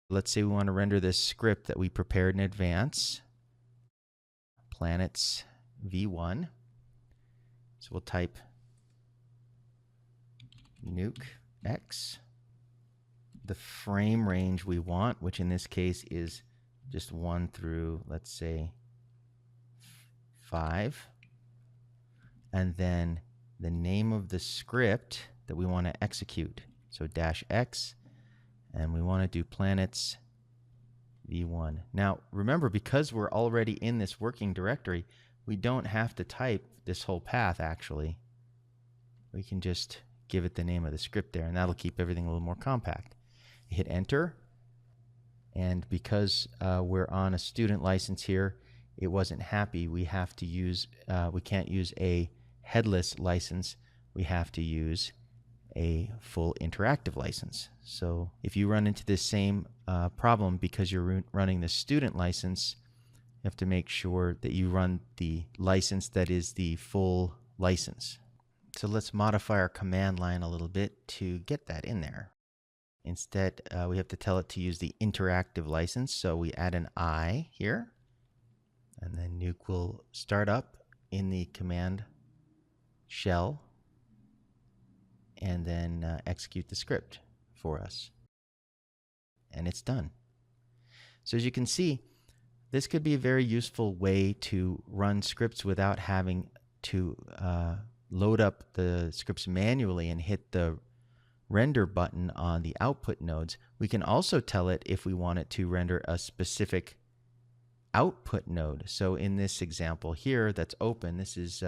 Let's say we want to render this script that we prepared in advance, planets v1. So we'll type NukeX, the frame range we want, which in this case is just 1 through, let's say, 5. And then the name of the script that we want to execute. So -x, and we want to do planets v1. Now, remember, because we're already in this working directory, we don't have to type this whole path, actually. We can just give it the name of the script there, and that'll keep everything a little more compact. Hit enter, and because we're on a student license here, it wasn't happy. We have to use, we can't use a headless license. We have to use a full interactive license. So if you run into this same problem because you're running the student license, you have to make sure that you run the license that is the full license. So let's modify our command line a little bit to get that in there. Instead, we have to tell it to use the interactive license. So we add an I here, and then Nuke will start up in the command shell and then execute the script for us. And it's done. So as you can see, this could be a very useful way to run scripts without having to load up the scripts manually and hit the render button on the output nodes. We can also tell it if we want it to render a specific output node. So in this example here that's open, this is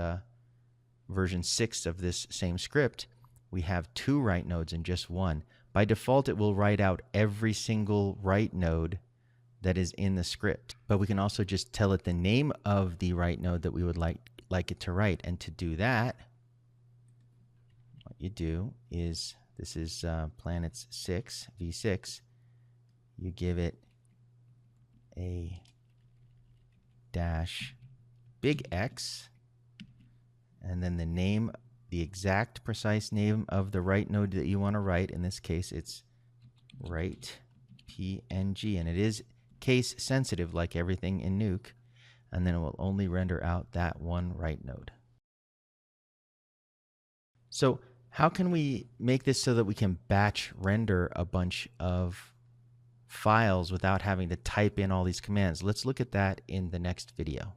version 6 of this same script. We have 2 write nodes and just 1. By default, it will write out every single write node that is in the script. But we can also just tell it the name of the write node that we would like it to write. And to do that, what you do is, this is planets 6, v6. You give it a -big X, and then the name, the exact precise name of the write node that you want to write. In this case, it's write PNG, and it is case sensitive like everything in Nuke, and then it will only render out that one write node. So how can we make this so that we can batch render a bunch of files without having to type in all these commands? Let's look at that in the next video.